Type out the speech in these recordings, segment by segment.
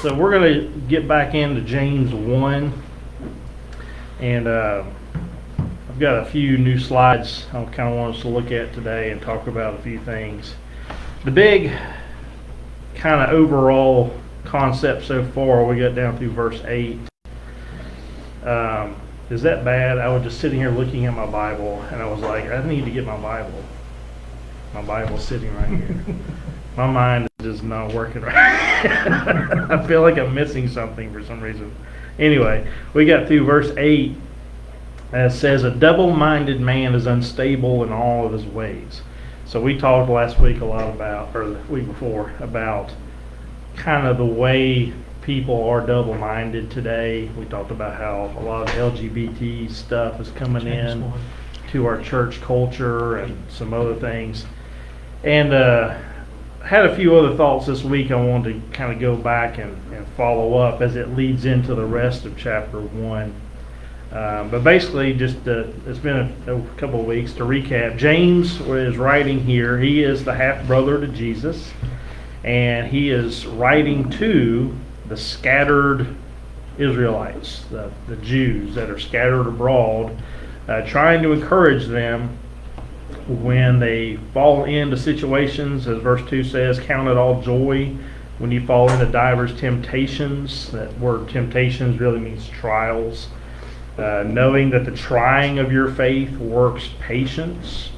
So we're going to get back into James 1, and I've got a few new slides I kind of want us to look at today and talk about a few things. The big kind of overall concept so far, we got down through verse 8. Is that bad? I was just sitting here looking at my Bible, and I was like, I need to get my Bible. My Bible's sitting right here. My mind is just not working right. I feel like I'm missing something for some reason. Anyway, we got through verse 8. And it says, a double-minded man is unstable in all of his ways. So we talked last week a lot about, or the week before, about kind of the way people are double-minded today. We talked about how a lot of LGBT stuff is coming in to our church culture and some other things. And had a few other thoughts this week I wanted to kind of go back and follow up as it leads into the rest of chapter 1. But basically, just it's been a couple of weeks to recap. James is writing here. He is the half-brother to Jesus, and he is writing to the scattered Israelites, the Jews that are scattered abroad, trying to encourage them when they fall into situations, as verse 2 says, count it all joy when you fall into divers temptations. That word temptations really means trials. Knowing that the trying of your faith works patience,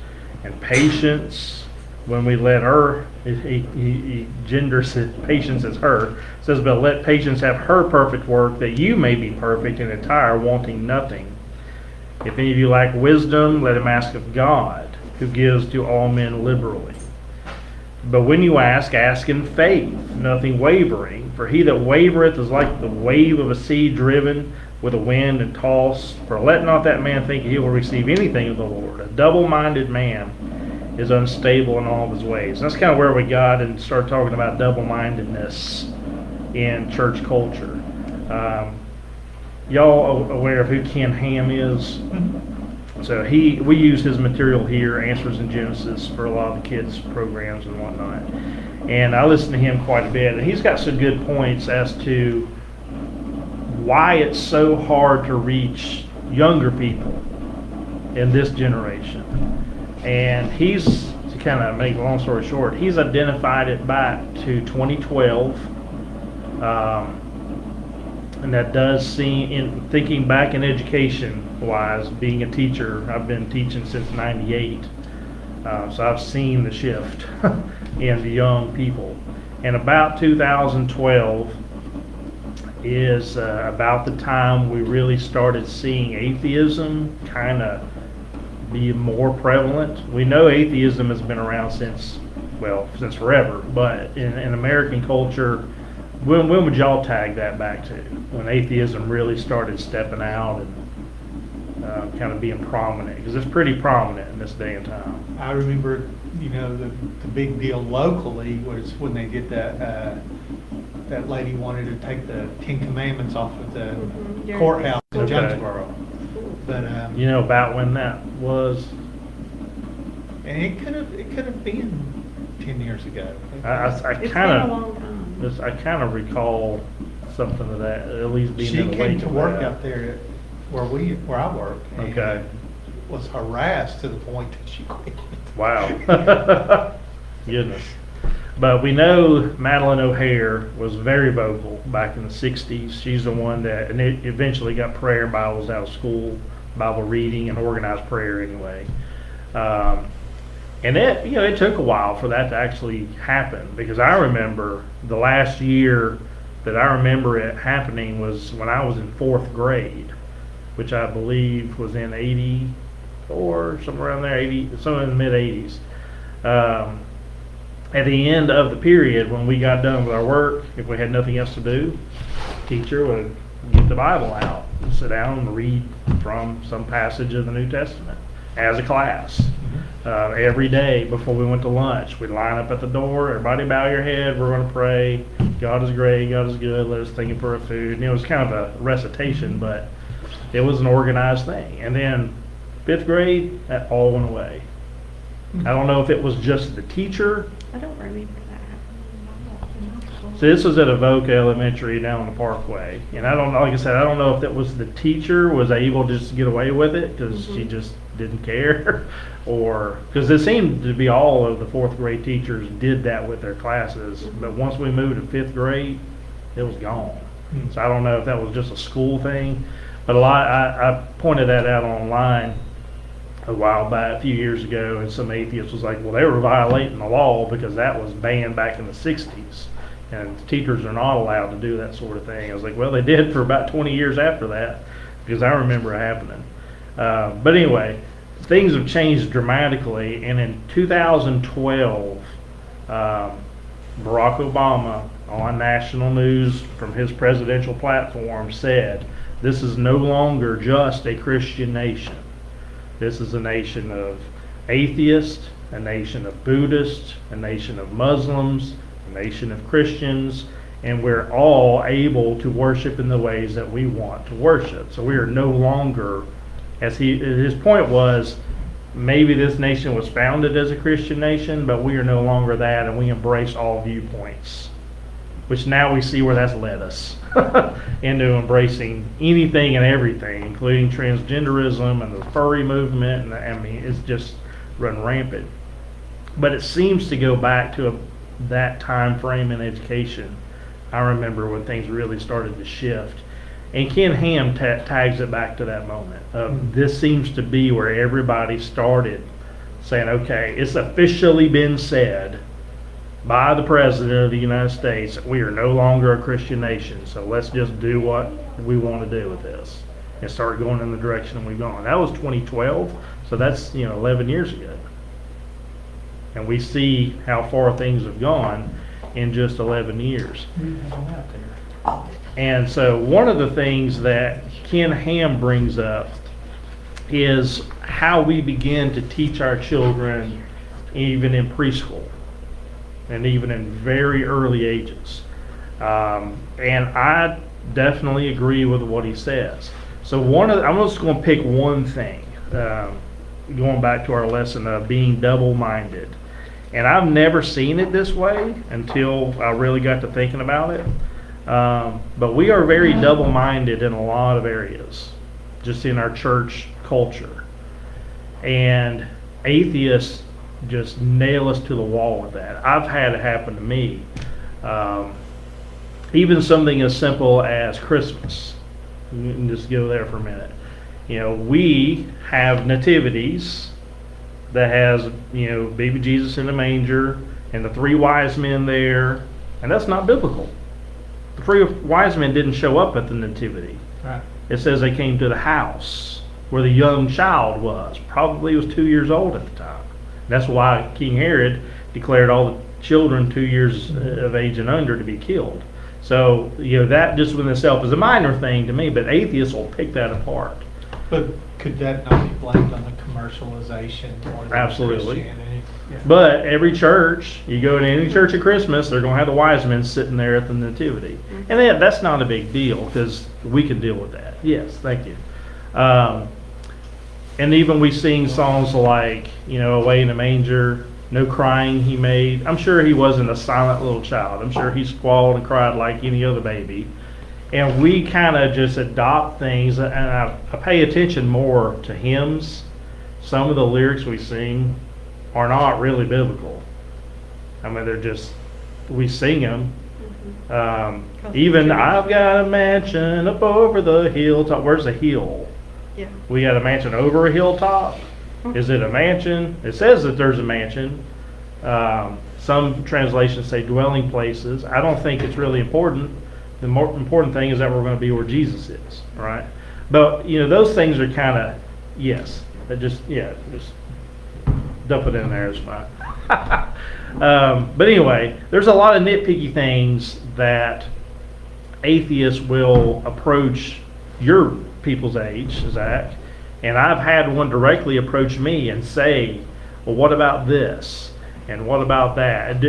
and patience, when we let her, he genders patience as her, says, but let patience have her perfect work, that you may be perfect and entire, wanting nothing. If any of you lack wisdom, let him ask of God, who gives to all men liberally. But when you ask, ask in faith, nothing wavering. For he that wavereth is like the wave of a sea driven with a wind and tossed. For let not that man think he will receive anything of the Lord. A double-minded man is unstable in all of his ways. And that's kind of where we got and started talking about double-mindedness in church culture. Y'all aware of who Ken Ham is? So we use his material here, Answers in Genesis, for a lot of the kids' programs and whatnot. And I listen to him quite a bit, and he's got some good points as to why it's so hard to reach younger people in this generation. And he's, to kind of make a long story short, he's identified it back to 2012. And that does seem, in thinking back in education wise, being a teacher, I've been teaching since '98, so I've seen the shift in the young people. And about 2012 is about the time we really started seeing atheism kind of be more prevalent. We know atheism has been around since forever, but in American culture, when would y'all tag that back to? When atheism really started stepping out and kind of being prominent? Because it's pretty prominent in this day and time. I remember, the big deal locally was when they did that lady wanted to take the Ten Commandments off of the courthouse in Jonesboro. But you know about when that was? And it could have been 10 years ago. I kind of recall something of that, at least being in the She came to work that. out there where I work. And Okay. was harassed to the point that she quit. Wow. Goodness. But we know Madeline O'Hare was very vocal back in the 60s. She's the one that eventually got prayer and Bibles out of school, Bible reading and organized prayer anyway. And it took a while for that to actually happen, because I remember the last year that I remember it happening was when I was in 4th grade, which I believe was in 84, somewhere around there, somewhere in the mid-80s. At the end of the period, when we got done with our work, if we had nothing else to do, teacher would get the Bible out and sit down and read from some passage of the New Testament as a class. Every day before we went to lunch, we'd line up at the door, everybody bow your head, we're going to pray, God is great, God is good, let us thank him for our food. And it was kind of a recitation, but it was an organized thing. And then 5th grade, that all went away. I don't know if it was just the teacher. I don't remember that happening. So this was at Avoca Elementary down on the Parkway, and I don't know, like I said, I don't know if that was the teacher was able just to get away with it because she just didn't care, or because it seemed to be all of the fourth grade teachers did that with their classes. But once we moved to fifth grade, it was gone. So I don't know if that was just a school thing, but I pointed that out online a while back, a few years ago, and some atheists was like, well, they were violating the law because that was banned back in the 60s. And teachers are not allowed to do that sort of thing. I was like, well, they did for about 20 years after that, because I remember it happening. But anyway, things have changed dramatically, and in 2012, Barack Obama on national news from his presidential platform said, this is no longer just a Christian nation. This is a nation of atheists, a nation of Buddhists, a nation of Muslims, nation of Christians, and we're all able to worship in the ways that we want to worship. So we are no longer, his point was, maybe this nation was founded as a Christian nation, but we are no longer that, and we embrace all viewpoints, which now we see where that's led us into embracing anything and everything, including transgenderism and the furry movement, and I mean, it's just run rampant. But it seems to go back to that time frame in education. I remember when things really started to shift, and Ken Ham tags it back to that moment. This seems to be where everybody started saying, okay, it's officially been said by the President of the United States, we are no longer a Christian nation, so let's just do what we want to do with this and start going in the direction we've gone. That was 2012, so that's 11 years ago. And we see how far things have gone in just 11 years. And so one of the things that Ken Ham brings up is how we begin to teach our children even in preschool and even in very early ages. And I definitely agree with what he says. So I'm just going to pick one thing, going back to our lesson of being double-minded. And I've never seen it this way until I really got to thinking about it. But we are very double-minded in a lot of areas, just in our church culture. And atheists just nail us to the wall with that. I've had it happen to me. Even something as simple as Christmas. You can just go there for a minute. We have nativities that has, baby Jesus in the manger and the three wise men there, and that's not biblical. The three wise men didn't show up at the nativity. Right. It says they came to the house where the young child was. Probably was 2 years old at the time. That's why King Herod declared all the children 2 years of age and under to be killed. So, that just within itself is a minor thing to me, but atheists will pick that apart. But could that not be blamed on the commercialization or the Absolutely. Christianity? Yeah. But every church, you go to any church at Christmas, they're going to have the wise men sitting there at the nativity. And that's not a big deal because we can deal with that. Yes, thank you. And even we sing songs like, Away in the Manger, No Crying He Made. I'm sure he wasn't a silent little child. I'm sure he squalled and cried like any other baby. And we kind of just adopt things, and I pay attention more to hymns. Some of the lyrics we sing are not really biblical. I mean, they're just, we sing them. Even I've got a mansion up over the hilltop. Where's the hill? Yeah. We got a mansion over a hilltop. Is it a mansion? It says that there's a mansion. Some translations say dwelling places. I don't think it's really important. The more important thing is that we're going to be where Jesus is, right? But, those things are kind of, yes, just dump it in there is fine. But anyway, there's a lot of nitpicky things that atheists will approach your people's age, Zach, and I've had one directly approach me and say, well, what about this? And what about that?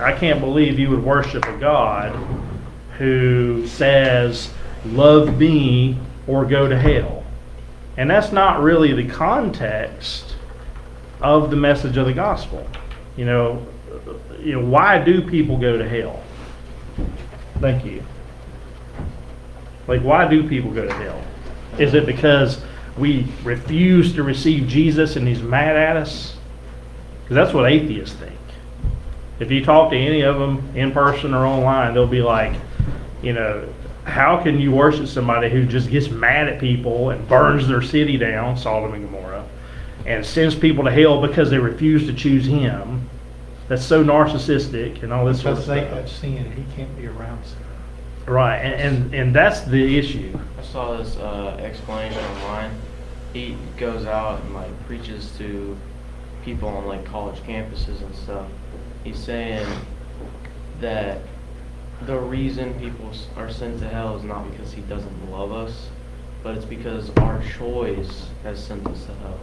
I can't believe you would worship a God who says, love me or go to hell. And that's not really the context of the message of the gospel. Why do people go to hell? Thank you. Like, why do people go to hell? Is it because we refuse to receive Jesus and he's mad at us? Because that's what atheists think. If you talk to any of them in person or online, they'll be like, how can you worship somebody who just gets mad at people and burns their city down, Sodom and Gomorrah, and sends people to hell because they refuse to choose him? That's so narcissistic and all this sort of Because stuff. they have sin, he can't be around sin. Right, and that's the issue. I saw this explanation online. He goes out and like preaches to people on like college campuses and stuff. He's saying that the reason people are sent to hell is not because he doesn't love us, but it's because our choice has sent us to hell.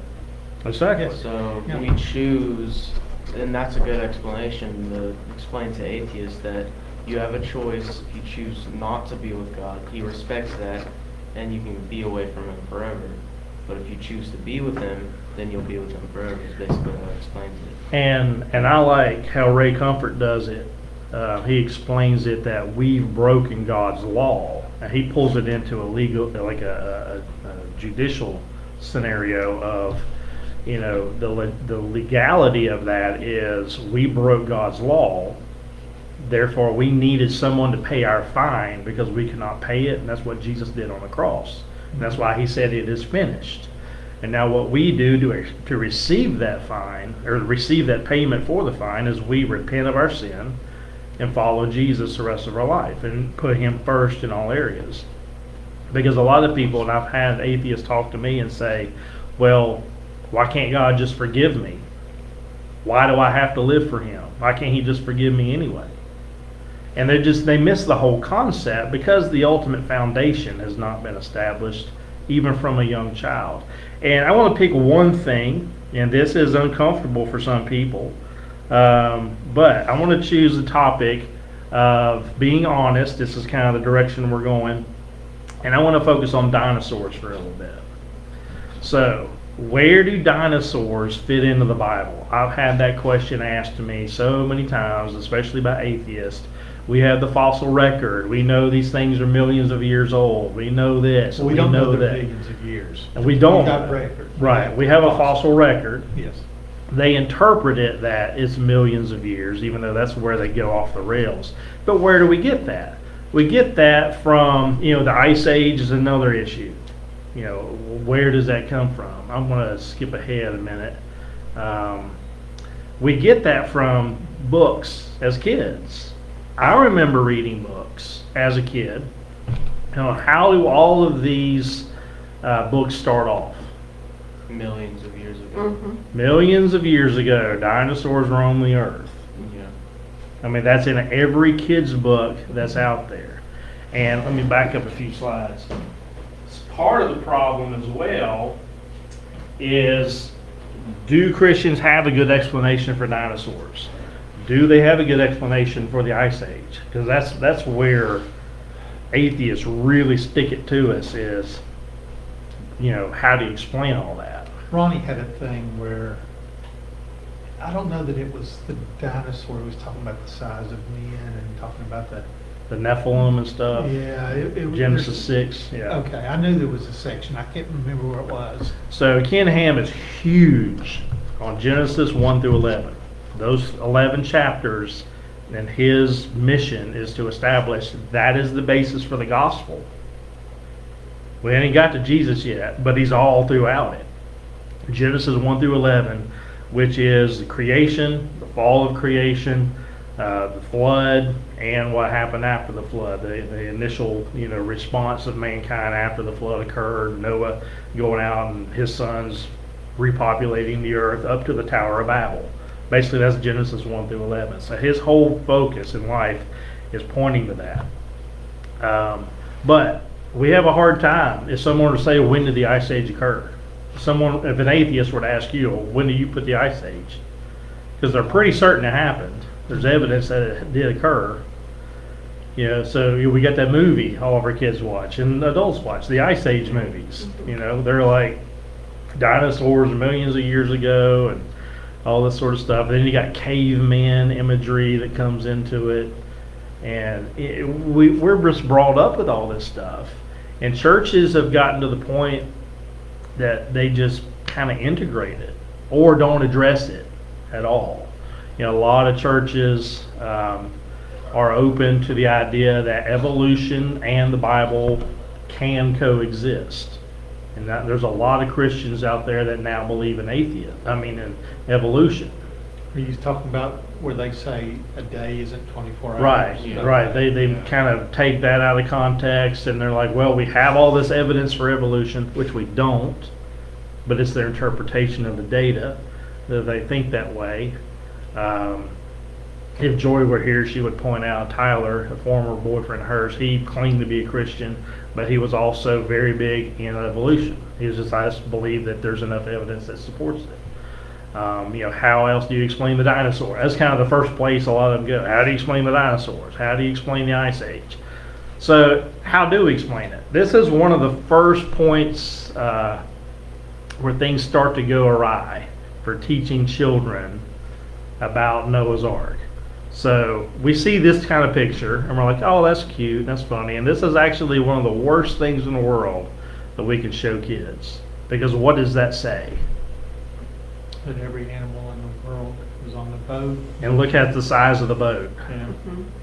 Exactly. So Yeah. we choose, and that's a good explanation to explain to atheists that you have a choice. If you choose not to be with God, he respects that, and you can be away from him forever. But if you choose to be with him, then you'll be with him forever, is basically how it explains it. And I like how Ray Comfort does it. He explains it that we've broken God's law, and he pulls it into a legal, like a judicial scenario of, the legality of that is we broke God's law. Therefore, we needed someone to pay our fine because we could not pay it, and that's what Jesus did on the cross. And that's why he said it is finished. And now what we do to receive that fine, or receive that payment for the fine, is we repent of our sin and follow Jesus the rest of our life and put him first in all areas. Because a lot of people, and I've had atheists talk to me and say, well, why can't God just forgive me? Why do I have to live for him? Why can't he just forgive me anyway? And they miss the whole concept because the ultimate foundation has not been established even from a young child. And I want to pick one thing, and this is uncomfortable for some people, but I want to choose the topic of being honest. This is kind of the direction we're going. And I want to focus on dinosaurs for a little bit. So, where do dinosaurs fit into the Bible? I've had that question asked to me so many times, especially by atheists. We have the fossil record. We know these things are millions of years old. We know this. We don't know they're that. millions of years. And we don't. We got records. Right. We have a fossil record. Yes. They interpret it that it's millions of years, even though that's where they go off the rails. But where do we get that? We get that from, the Ice Age is another issue. Where does that come from? I'm going to skip ahead a minute. We get that from books as kids. I remember reading books as a kid. How do all of these books start off? Millions of years ago. Millions of years ago, dinosaurs roamed the earth. Yeah. I mean, that's in every kid's book that's out there. And let me back up a few slides. Part of the problem as well is, do Christians have a good explanation for dinosaurs? Do they have a good explanation for the Ice Age? Because that's where atheists really stick it to us is, how do you explain all that? Ronnie had a thing where, I don't know that it was the dinosaur, he was talking about the size of men and talking about the... The Nephilim and stuff. Yeah. Genesis 6. Yeah. Okay, I knew there was a section. I can't remember where it was. So Ken Ham is huge on Genesis 1 through 11. Those 11 chapters, and his mission is to establish that is the basis for the gospel. We haven't got to Jesus yet, but he's all throughout it. Genesis 1 through 11, which is the creation, the fall of creation, the flood, and what happened after the flood, the initial response of mankind after the flood occurred, Noah going out and his sons repopulating the earth up to the Tower of Babel. Basically, that's Genesis 1 through 11. So his whole focus in life is pointing to that. But we have a hard time if someone were to say, when did the Ice Age occur? If an atheist were to ask you, when do you put the Ice Age? Because they're pretty certain it happened. There's evidence that it did occur. So we got that movie all of our kids watch and adults watch, the Ice Age movies. They're like dinosaurs millions of years ago and all this sort of stuff. And then you got caveman imagery that comes into it. And we're just brought up with all this stuff. And churches have gotten to the point that they just kind of integrate it or don't address it at all. You know, a lot of churches are open to the idea that evolution and the Bible can coexist. And that there's a lot of Christians out there that now believe in in evolution. Are you talking about where they say a day isn't 24 hours? Right, Yeah. right. They kind of take that out of context and they're like, well, we have all this evidence for evolution, which we don't, but it's their interpretation of the data that they think that way. If Joy were here, she would point out Tyler, a former boyfriend of hers, he claimed to be a Christian, but he was also very big in evolution. He was just, I just believe that there's enough evidence that supports it. How else do you explain the dinosaur? That's kind of the first place a lot of them go. How do you explain the dinosaurs? How do you explain the Ice Age? So how do we explain it? This is one of the first points where things start to go awry for teaching children about Noah's Ark. So we see this kind of picture and we're like, oh, that's cute, that's funny. And this is actually one of the worst things in the world that we can show kids. Because what does that say? That every animal in the world is on the boat. And look at the size of the boat. Yeah.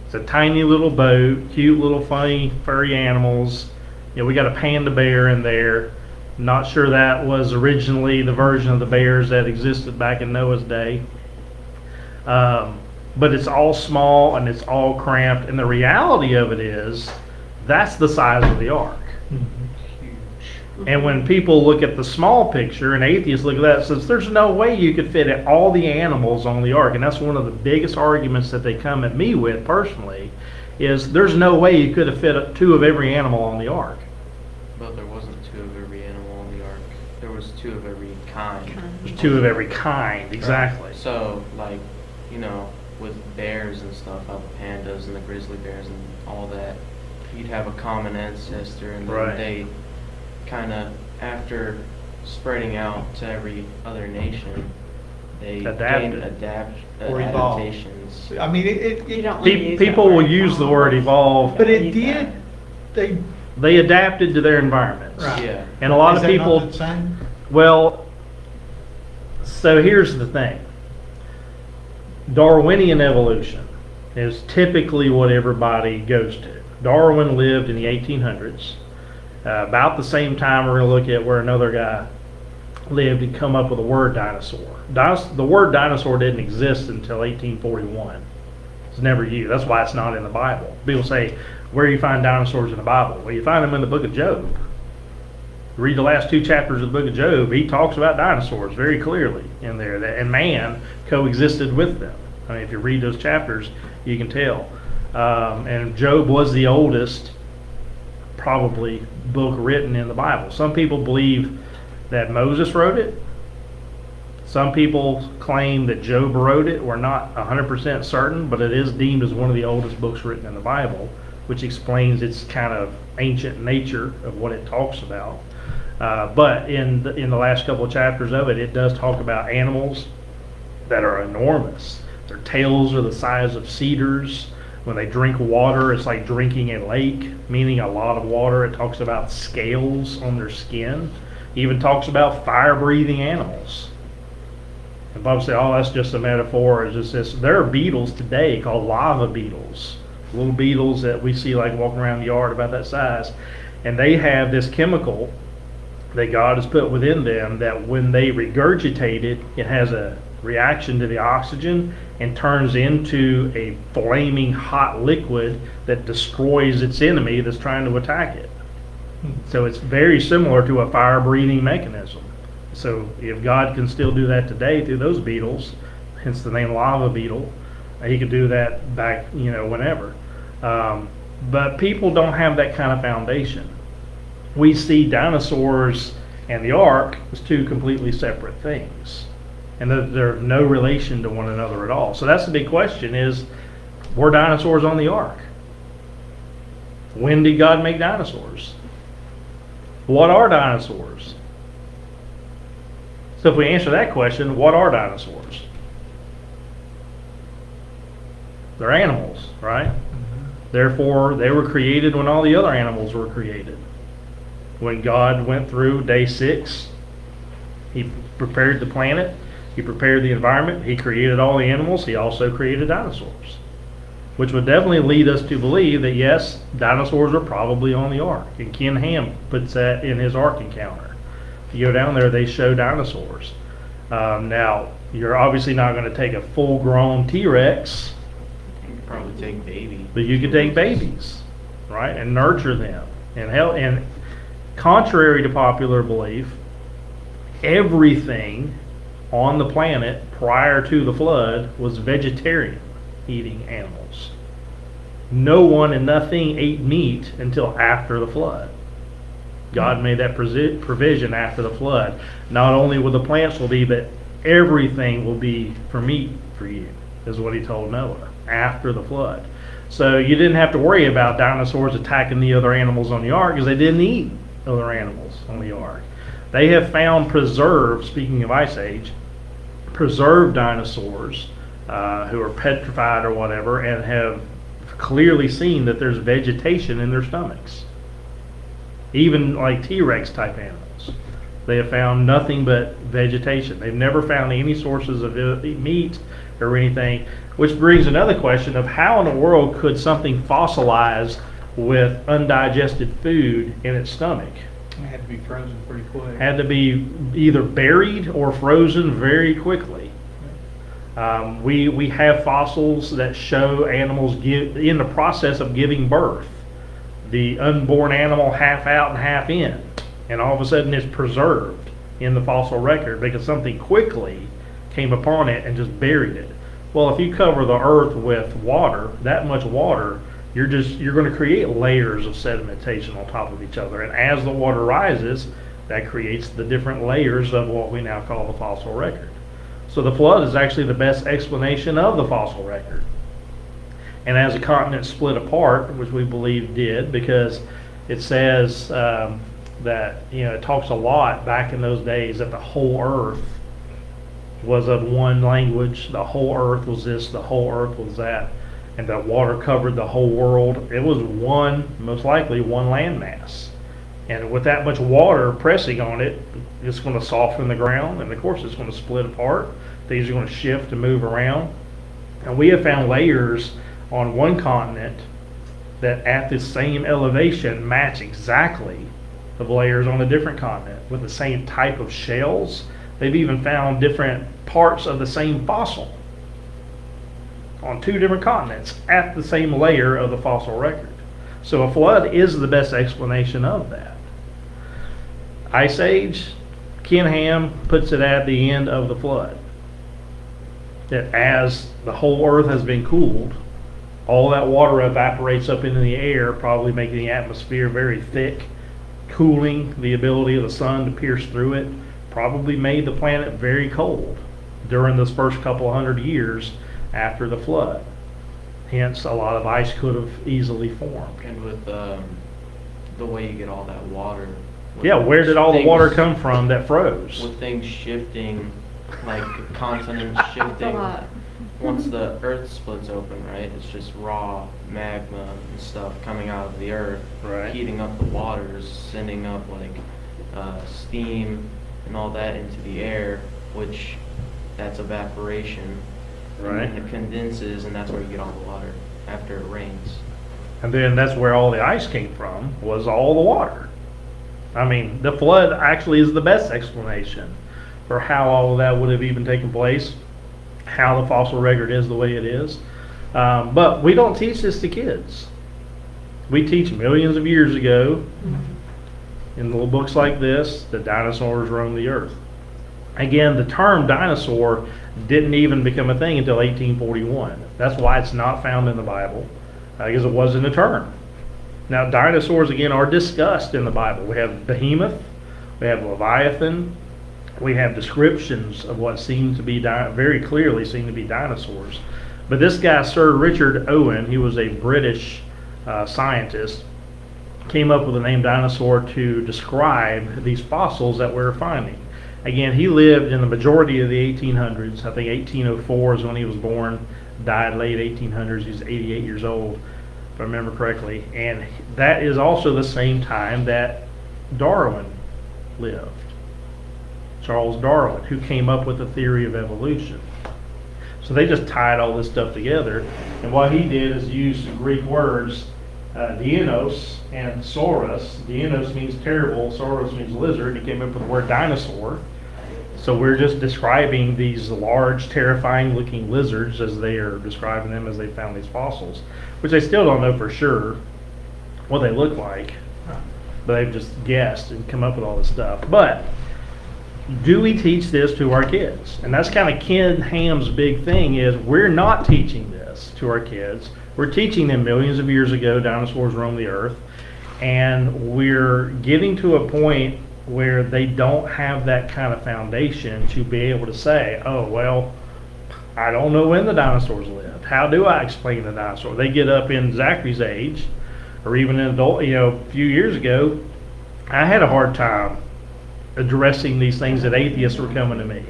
It's a tiny little boat, cute little funny furry animals. We got a panda bear in there. Not sure that was originally the version of the bears that existed back in Noah's day. But it's all small and it's all cramped. And the reality of it is, that's the size of the ark. And when people look at the small picture, and atheists look at that, says there's no way you could fit all the animals on the ark. And that's one of the biggest arguments that they come at me with personally, is there's no way you could have fit two of every animal on the ark. But there wasn't two of every animal on the ark. There was two of every kind. There's two of every kind, exactly. So, like, with bears and stuff, how the pandas and the grizzly bears and all that, you'd have a common ancestor, and then Right. they kind of, after spreading out to every other nation, they Adapted. Or evolved. adaptations. I mean, You don't want to use that People word will use the word evolve. but it Use did, they. They adapted to their environments. Right. Yeah. And a lot Is of that not people, the same? well, so here's the thing. Darwinian evolution is typically what everybody goes to. Darwin lived in the 1800s. About the same time we're going to look at where another guy lived and come up with the word dinosaur. The word dinosaur didn't exist until 1841. It's never used. That's why it's not in the Bible. People say, where do you find dinosaurs in the Bible? Well, you find them in the book of Job. Read the last 2 chapters of the book of Job. He talks about dinosaurs very clearly in there, and man coexisted with them. I mean, if you read those chapters, you can tell. And Job was the oldest, probably, book written in the Bible. Some people believe that Moses wrote it. Some people claim that Job wrote it. We're not 100% certain, but it is deemed as one of the oldest books written in the Bible, which explains its kind of ancient nature of what it talks about. But in the last couple of chapters of it, it does talk about animals that are enormous. Their tails are the size of cedars. When they drink water, it's like drinking a lake, meaning a lot of water. It talks about scales on their skin. It even talks about fire-breathing animals. And Bob say, oh, that's just a metaphor. It's just this. There are beetles today called lava beetles, little beetles that we see like walking around the yard about that size. And they have this chemical that God has put within them that when they regurgitate it, it has a reaction to the oxygen and turns into a flaming hot liquid that destroys its enemy that's trying to attack it. So it's very similar to a fire-breathing mechanism. So if God can still do that today through those beetles, hence the name lava beetle, he could do that back, whenever. But people don't have that kind of foundation. We see dinosaurs and the ark as two completely separate things. And they're no relation to one another at all. So that's the big question is, were dinosaurs on the ark? When did God make dinosaurs? What are dinosaurs? So if we answer that question, what are dinosaurs? They're animals, right? Therefore, they were created when all the other animals were created. When God went through day 6, he prepared the planet, he prepared the environment, he created all the animals, he also created dinosaurs. Which would definitely lead us to believe that yes, dinosaurs are probably on the ark. And Ken Ham puts that in his Ark Encounter. If you go down there, they show dinosaurs. Now, you're obviously not going to take a full-grown T-Rex, You could probably take baby. but you could take babies, right, and nurture them. And contrary to popular belief, everything on the planet prior to the flood was vegetarian eating animals. No one and nothing ate meat until after the flood. God made that provision after the flood. Not only will the plants will be, but everything will be for meat for you, is what he told Noah after the flood. So you didn't have to worry about dinosaurs attacking the other animals on the ark because they didn't eat other animals on the ark. They have found preserved, speaking of Ice Age, preserved dinosaurs who are petrified or whatever, and have clearly seen that there's vegetation in their stomachs. Even like T-Rex type animals. They have found nothing but vegetation. They've never found any sources of meat or anything, which brings another question of how in the world could something fossilize with undigested food in its stomach? It had to be frozen pretty quick. Had to be either buried or frozen very quickly. We have fossils that show animals in the process of giving birth. The unborn animal half out and half in, and all of a sudden it's preserved in the fossil record because something quickly came upon it and just buried it. Well, if you cover the earth with water, that much water, you're going to create layers of sedimentation on top of each other, and as the water rises, that creates the different layers of what we now call the fossil record. So the flood is actually the best explanation of the fossil record. And as a continent split apart, which we believe did, because it says that, it talks a lot back in those days that the whole earth was of one language, the whole earth was this, the whole earth was that, and that water covered the whole world. It was most likely one landmass. And with that much water pressing on it, it's going to soften the ground, and of course it's going to split apart. Things are going to shift and move around. And we have found layers on one continent that at the same elevation match exactly the layers on a different continent with the same type of shells. They've even found different parts of the same fossil on 2 different continents at the same layer of the fossil record. So a flood is the best explanation of that. Ice Age, Ken Ham puts it at the end of the flood. That as the whole earth has been cooled, all that water evaporates up into the air, probably making the atmosphere very thick, cooling the ability of the sun to pierce through it, probably made the planet very cold during those first couple 100 years after the flood. Hence, a lot of ice could have easily formed. And with the way you get all that water. Yeah, where did all the water come from that froze? With things shifting, like continents shifting. Once the earth splits open, right, it's just raw magma and stuff coming out of the earth, Right. heating up the waters, sending up like steam and all that into the air, which that's evaporation. Right. And it condenses, and that's where you get all the water after it rains. And then that's where all the ice came from, was all the water. I mean, the flood actually is the best explanation for how all of that would have even taken place, how the fossil record is the way it is. But we don't teach this to kids. We teach millions of years ago in little books like this that dinosaurs roamed the earth. Again, the term dinosaur didn't even become a thing until 1841. That's why it's not found in the Bible, because it wasn't a term. Now, dinosaurs, again, are discussed in the Bible. We have Behemoth, we have Leviathan, we have descriptions of what seem to be, very clearly seem to be dinosaurs. But this guy, Sir Richard Owen, he was a British scientist, came up with the name dinosaur to describe these fossils that we're finding. Again, he lived in the majority of the 1800s. I think 1804 is when he was born, died late 1800s. He was 88 years old. if I remember correctly. And that is also the same time that Darwin lived. Charles Darwin, who came up with the theory of evolution. So they just tied all this stuff together. And what he did is use the Greek words, Dinos and Sauros. Dinos means terrible, Sauros means lizard. He came up with the word dinosaur. So we're just describing these large, terrifying looking lizards as they are describing them as they found these fossils, which they still don't know for sure what they look like, but they've just guessed and come up with all this stuff. But do we teach this to our kids? And that's kind of Ken Ham's big thing is we're not teaching this to our kids. We're teaching them millions of years ago dinosaurs roamed the earth, and we're getting to a point where they don't have that kind of foundation to be able to say, oh, well, I don't know when the dinosaurs lived. How do I explain the dinosaur? They get up in Zachary's age, or even an adult, a few years ago, I had a hard time addressing these things that atheists were coming to me,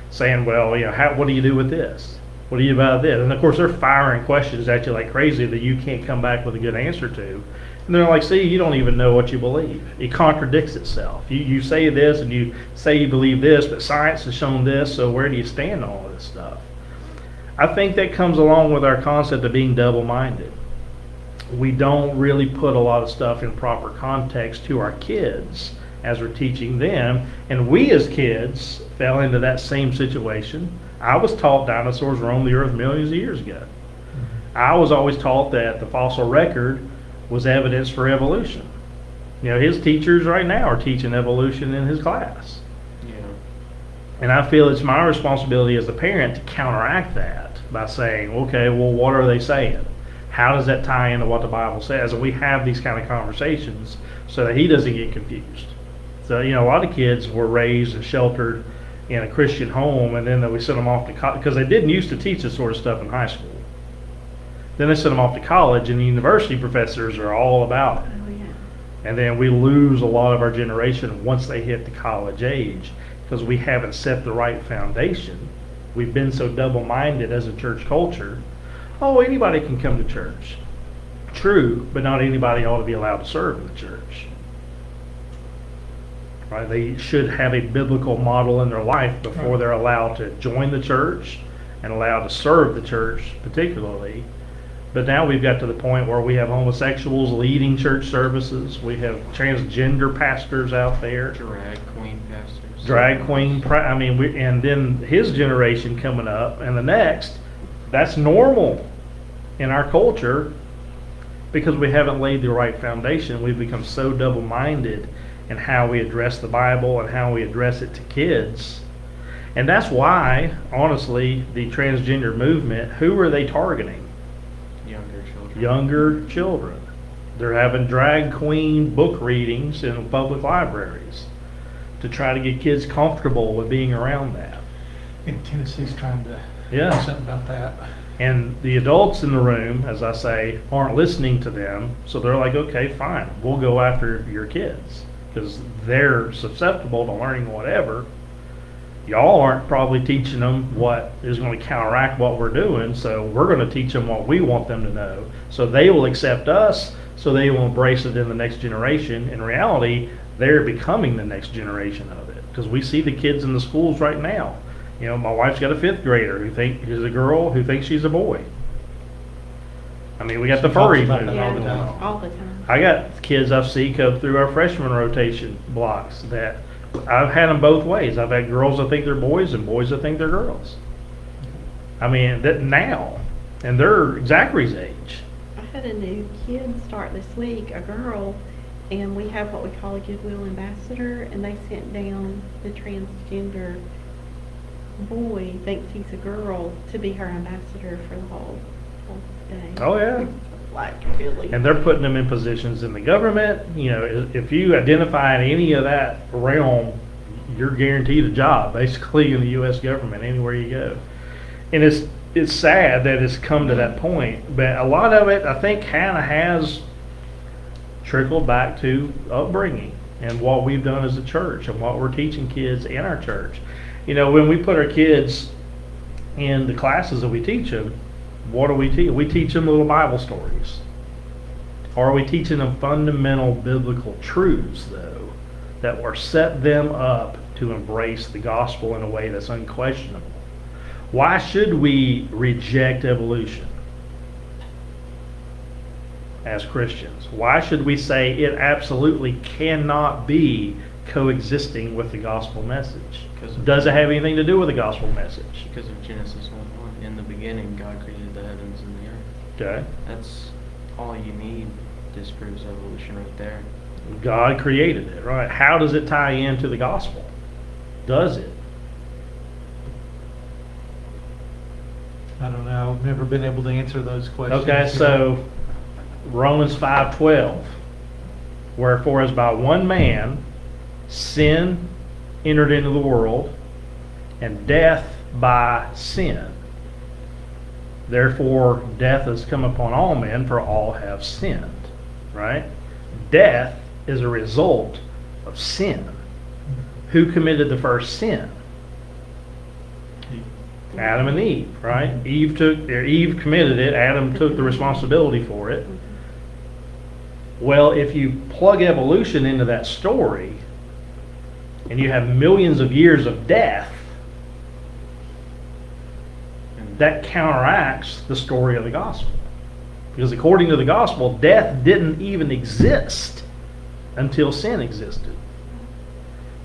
saying, well, what do you do with this? What do you do about this? And of course, they're firing questions at you like crazy that you can't come back with a good answer to. And they're like, see, you don't even know what you believe. It contradicts itself. You say this and you say you believe this, but science has shown this, so where do you stand on all this stuff? I think that comes along with our concept of being double-minded. We don't really put a lot of stuff in proper context to our kids as we're teaching them. And we as kids fell into that same situation. I was taught dinosaurs roamed the earth millions of years ago. I was always taught that the fossil record was evidence for evolution. His teachers right now are teaching evolution in his class. Yeah. And I feel it's my responsibility as a parent to counteract that by saying, okay, well, what are they saying? How does that tie into what the Bible says? And we have these kind of conversations so that he doesn't get confused. So, a lot of kids were raised and sheltered in a Christian home, and then we sent them off to college, because they didn't used to teach this sort of stuff in high school. Then they sent them off to college, and the university professors are all about it. Oh, yeah. And then we lose a lot of our generation once they hit the college age, because we haven't set the right foundation. We've been so double-minded as a church culture. Oh, anybody can come to church. True, but not anybody ought to be allowed to serve in the church. Right? They should have a biblical model in their life before they're allowed to join the church and allowed to serve the church particularly. But now we've got to the point where we have homosexuals leading church services. We have transgender pastors out there. Drag queen pastors. Drag queen. And then his generation coming up and the next, that's normal in our culture because we haven't laid the right foundation. We've become so double-minded in how we address the Bible and how we address it to kids. And that's why, honestly, the transgender movement, who are they targeting? Younger children. Younger children. They're having drag queen book readings in public libraries to try to get kids comfortable with being around that. And Tennessee's trying to do Yeah. something about that. And the adults in the room, as I say, aren't listening to them. So they're like, okay, fine, we'll go after your kids because they're susceptible to learning whatever. Y'all aren't probably teaching them what is going to counteract what we're doing, so we're going to teach them what we want them to know. So they will accept us, so they will embrace it in the next generation. In reality, they're becoming the next generation of it because we see the kids in the schools right now. My wife's got a 5th grader who thinks she's a girl who thinks she's a boy. We got the She furry talks about movement that all going the time. on. All the time. I got kids I've seen come through our freshman rotation blocks that I've had them both ways. I've had girls that think they're boys and boys that think they're girls. That now, and they're Zachary's age. I had a new kid start this week, a girl, and we have what we call a Goodwill ambassador, and they sent down the transgender boy, thinks he's a girl, to be her ambassador for the whole day. Oh yeah. Like, really? And they're putting them in positions in the government. If you identify in any of that realm, you're guaranteed a job, basically, in the U.S. government, anywhere you go. And it's sad that it's come to that point, but a lot of it, I think, kind of has trickled back to upbringing and what we've done as a church and what we're teaching kids in our church. When we put our kids in the classes that we teach them, what do we teach? We teach them little Bible stories. Or are we teaching them fundamental biblical truths, though, that will set them up to embrace the gospel in a way that's unquestionable? Why should we reject evolution as Christians? Why should we say it absolutely cannot be coexisting with the gospel message? Does it have anything to do with the gospel message? Because of Genesis 1:1. In the beginning, God created the heavens and the earth. Okay. That's all you need. Disproves evolution right there. God created it, right? How does it tie into the gospel? Does it? I don't know. I've never been able to answer those questions. Okay, so Romans 5:12. Wherefore, as by one man sin entered into the world, and death by sin. Therefore, death has come upon all men, for all have sinned. Right? Death is a result of sin. Who committed the first sin? Adam and Eve, right? Eve committed it. Adam took the responsibility for it. Well, if you plug evolution into that story, and you have millions of years of death, that counteracts the story of the gospel. Because according to the gospel, death didn't even exist until sin existed.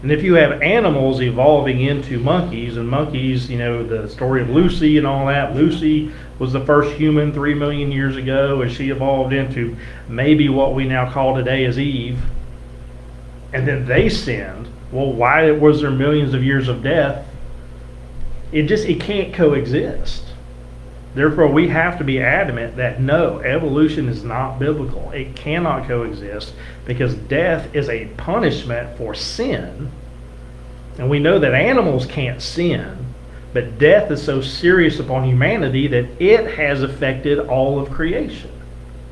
And if you have animals evolving into monkeys, and monkeys, the story of Lucy and all that, Lucy was the first human 3 million years ago, and she evolved into maybe what we now call today as Eve, and then they sinned. Well, why was there millions of years of death? It can't coexist. Therefore, we have to be adamant that no, evolution is not biblical. It cannot coexist because death is a punishment for sin. And we know that animals can't sin, but death is so serious upon humanity that it has affected all of creation.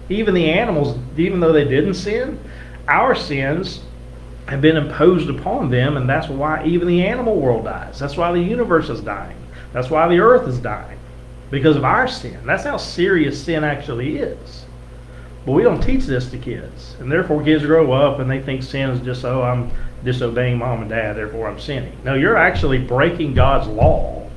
Even the animals, even though they didn't sin, our sins have been imposed upon them, and that's why even the animal world dies. That's why the universe is dying. That's why the earth is dying. Because of our sin. That's how serious sin actually is. But we don't teach this to kids. And therefore kids grow up and they think sin is just, I'm disobeying mom and dad, therefore I'm sinning. No, you're actually breaking God's law.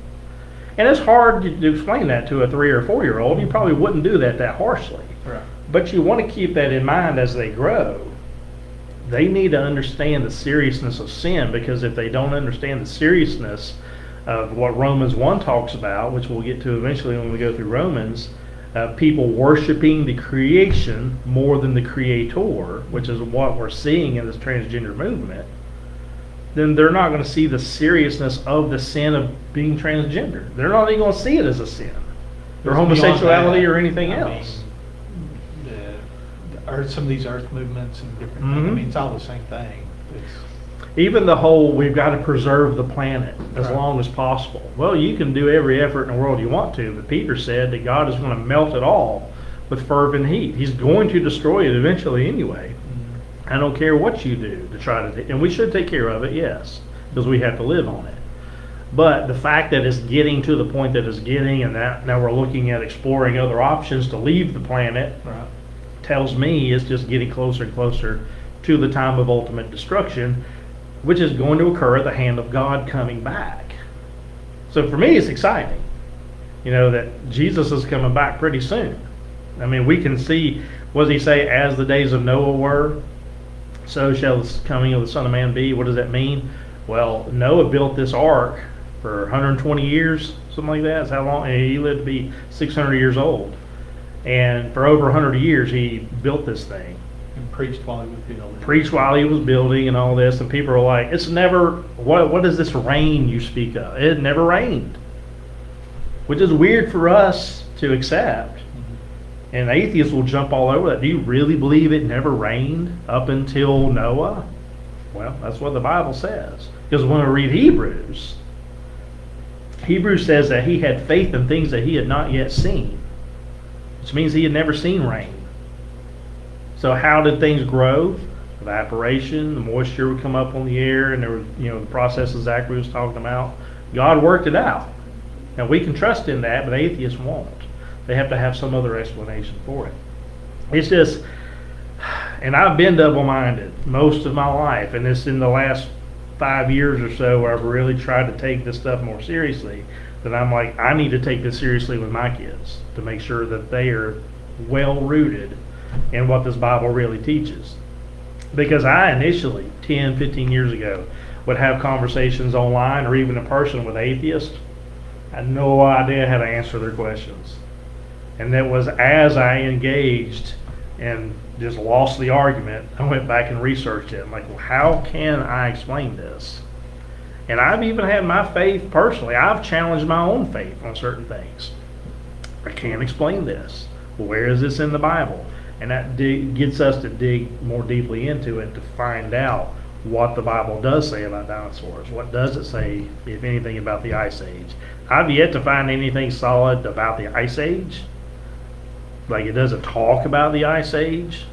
And it's hard to explain that to a 3 or 4-year-old. You probably wouldn't do that harshly. Right. But you want to keep that in mind as they grow. They need to understand the seriousness of sin, because if they don't understand the seriousness of what Romans 1 talks about, which we'll get to eventually when we go through Romans, people worshiping the creation more than the creator, which is what we're seeing in this transgender movement, then they're not going to see the seriousness of the sin of being transgender. They're not even going to see it as a sin, or homosexuality or anything else. Some of these earth movements and different things, it's all the same thing. Even the whole, we've got to preserve the planet as long as possible. Well, you can do every effort in the world you want to, but Peter said that God is going to melt it all with fervent heat. He's going to destroy it eventually anyway. I don't care what you do to try to, and we should take care of it, yes, because we have to live on it. But the fact that it's getting to the point that it's getting, and that now we're looking at exploring other options to leave the planet, tells me it's just getting closer and closer to the time of ultimate destruction, which is going to occur at the hand of God coming back. So for me, it's exciting, that Jesus is coming back pretty soon. I mean, we can see, what does he say, as the days of Noah were, so shall the coming of the Son of Man be. What does that mean? Well, Noah built this ark for 120 years, something like that. That's how long, and he lived to be 600 years old. And for over 100 years, he built this thing. And preached while he was building. Preached while he was building and all this, and people are like, it's never, what is this rain you speak of? It never rained. Which is weird for us to accept. And atheists will jump all over that. Do you really believe it never rained up until Noah? Well, that's what the Bible says. Because when we read Hebrews says that he had faith in things that he had not yet seen. Which means he had never seen rain. So how did things grow? Evaporation, the moisture would come up on the air, and there was, the processes Zachary was talking about. God worked it out. Now we can trust in that, but atheists won't. They have to have some other explanation for it. It's just, and I've been double-minded most of my life, and it's in the last 5 years or so where I've really tried to take this stuff more seriously, that I'm like, I need to take this seriously with my kids to make sure that they are well-rooted in what this Bible really teaches. Because I initially, 10, 15 years ago, would have conversations online or even in person with atheists. I had no idea how to answer their questions. And that was as I engaged and just lost the argument, I went back and researched it. I'm like, well, how can I explain this? And I've even had my faith personally. I've challenged my own faith on certain things. I can't explain this. Where is this in the Bible? And that gets us to dig more deeply into it to find out what the Bible does say about dinosaurs. What does it say, if anything, about the Ice Age? I've yet to find anything solid about the Ice Age. Like, it doesn't talk about the Ice Age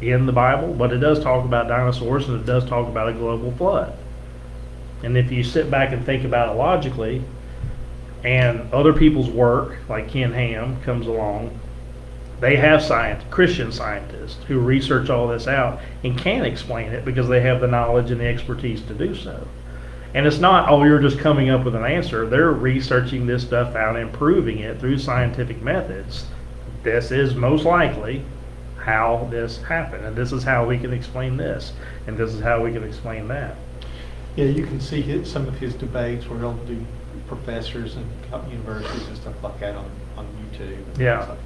in the Bible, but it does talk about dinosaurs, and it does talk about a global flood. And if you sit back and think about it logically, and other people's work, like Ken Ham comes along, they have Christian scientists who research all this out and can explain it because they have the knowledge and the expertise to do so. And it's not, oh, you're just coming up with an answer. They're researching this stuff out and proving it through scientific methods. This is most likely how this happened, and this is how we can explain this, and this is how we can explain that. Yeah, you can see some of his debates where he'll do professors and universities and stuff like that on YouTube. And Yeah. things like that.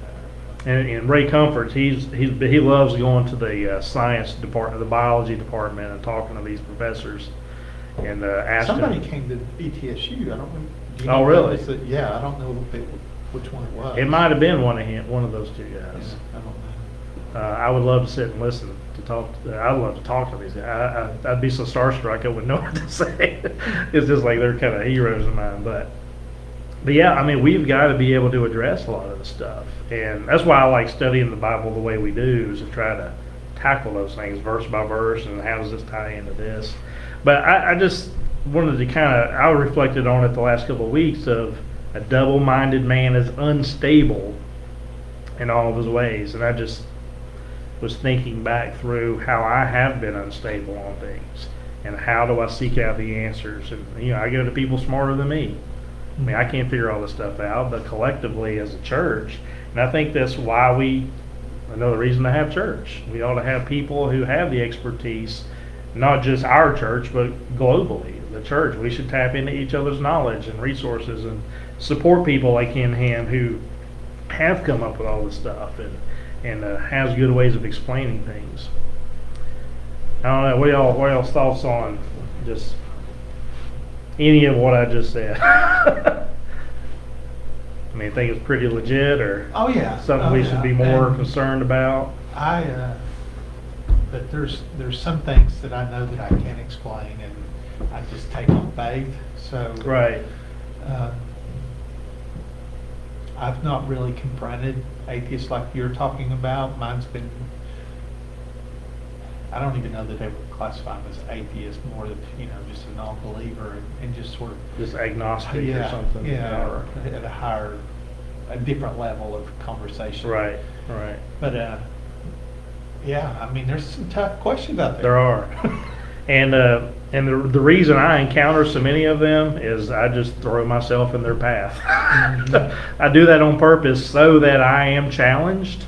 And Ray Comforts, he loves going to the science department, the biology department, and talking to these professors and asking. Somebody came to ETSU. I don't know. Do you Oh, know really? if it was yeah, I don't know which one it was. It might have been one of those two guys. Yeah, I don't know. I would love to sit and listen to talk. I'd love to talk to these guys. I'd be so starstruck I wouldn't know what to say. It's just like they're kind of heroes of mine. But yeah, I mean, we've got to be able to address a lot of the stuff, and that's why I like studying the Bible the way we do, is to try to tackle those things verse by verse, and how does this tie into this. But I just wanted to I reflected on it the last couple of weeks of a double-minded man is unstable in all of his ways, and I just was thinking back through how I have been unstable on things, and how do I seek out the answers. And I go to people smarter than me. I mean, I can't figure all this stuff out, but collectively as a church, and I think that's why another reason to have church. We ought to have people who have the expertise, not just our church, but globally, the church. We should tap into each other's knowledge and resources and support people like Ken Ham who have come up with all this stuff and has good ways of explaining things. I don't know, what y'all's thoughts on just any of what I just said? I mean, think it's pretty legit, or Oh yeah. something we should be more concerned about? But there's some things that I know that I can't explain, and I just take on faith. So Right. I've not really confronted atheists like you're talking about. Mine's been, I don't even know that they would classify them as atheists, more than, just a non-believer, and just sort of, Just agnostic or yeah, something. yeah, or at a different level of conversation. Right. But, yeah, I mean, there's some tough questions out there. There are. And the reason I encounter so many of them is I just throw myself in their path. I do that on purpose so that I am challenged.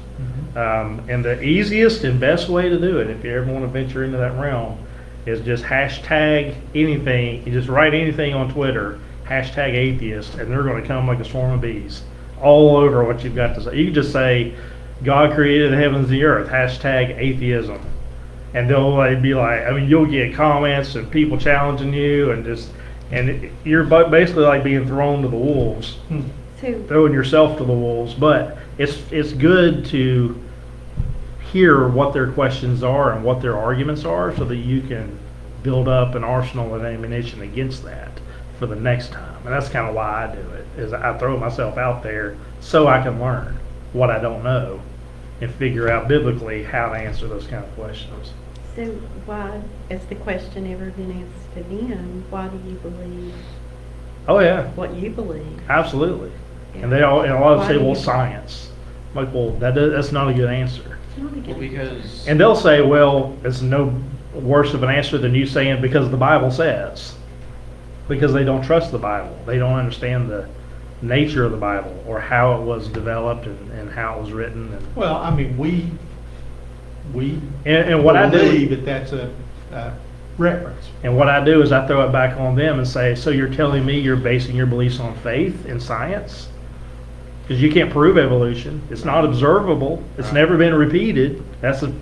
And the easiest and best way to do it, if you ever want to venture into that realm, is just hashtag anything. You just write anything on Twitter, hashtag atheist, and they're going to come like a swarm of bees all over what you've got to say. You can just say, God created the heavens and the earth, hashtag atheism. And they'll be like, I mean, you'll get comments and people challenging you, and you're basically like being thrown to the wolves, throwing yourself to the wolves. But it's good to hear what their questions are and what their arguments are, so that you can build up an arsenal of ammunition against that for the next time. And that's kind of why I do it, is I throw myself out there so I can learn what I don't know and figure out biblically how to answer those kind of questions. So why, has the question ever been asked to them, why do you believe Oh yeah, what you believe? absolutely. Yeah. And they all say, Why do well, you- science. I'm like, well, that's not a good answer. not against Well, it. because And they'll say, well, it's no worse of an answer than you saying because the Bible says. Because they don't trust the Bible. They don't understand the nature of the Bible or how it was developed and how it was written. Well, I mean, we And what I do, believe that that's a reference. and what I do is I throw it back on them and say, so you're telling me you're basing your beliefs on faith and science? Because you can't prove evolution. It's not observable. It's never been repeated. That's the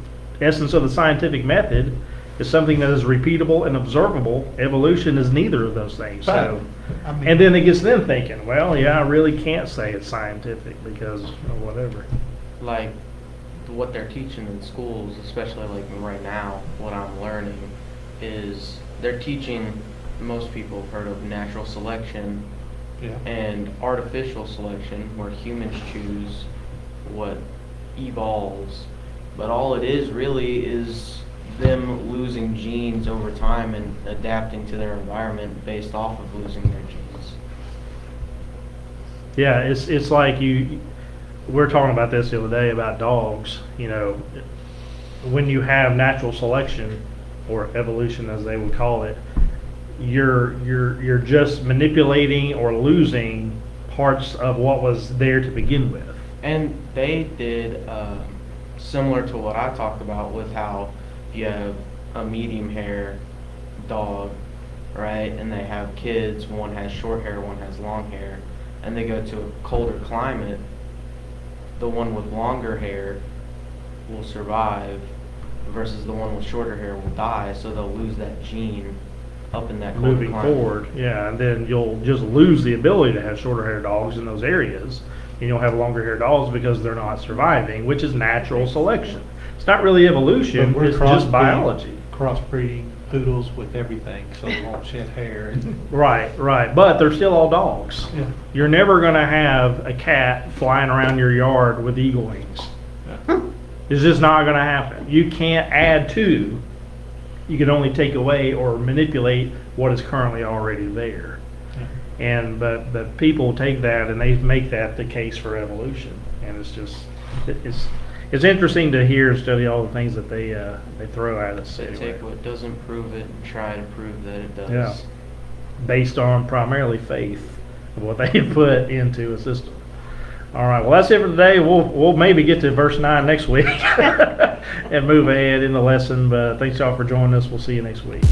essence of the scientific method. It's something that is repeatable and observable. Evolution is neither of those things. So, I mean, and then it gets them thinking, well, yeah, I really can't say it's scientific because of whatever. like what they're teaching in schools, especially like right now, what I'm learning is they're teaching, most people have heard of natural selection yeah. and artificial selection, where humans choose what evolves. But all it is really is them losing genes over time and adapting to their environment based off of losing their genes. Yeah, it's like we're talking about this the other day about dogs. You know, when you have natural selection or evolution, as they would call it, you're just manipulating or losing parts of what was there to begin with. And they did similar to what I talked about with how you have a medium hair dog, right? And they have kids, one has short hair, one has long hair, and they go to a colder climate. The one with longer hair will survive versus the one with shorter hair will die, so they'll lose that gene up in that colder Moving climate. forward, yeah, and then you'll just lose the ability to have shorter hair dogs in those areas. And you'll have longer hair dogs because they're not surviving, which is natural selection. It's not really evolution, But we're it's just crossbreeding- biology. Crossbreeding poodles with everything, so they won't shed hair. Right, but they're still all dogs. Yeah. You're never gonna have a cat flying around your yard with eagle wings. It's just not gonna happen. You can't add to, you can only take away or manipulate what is currently already there. And but people take that and they make that the case for evolution, and it's just it's interesting to hear and study all the things that they throw at us. They Anyway. take what doesn't prove it and try to prove that it does. Yeah. Based on primarily faith of what they put into a system. All right, well that's it for today. We'll maybe get to verse 9 next week and move ahead in the lesson. But thanks y'all for joining us. We'll see you next week.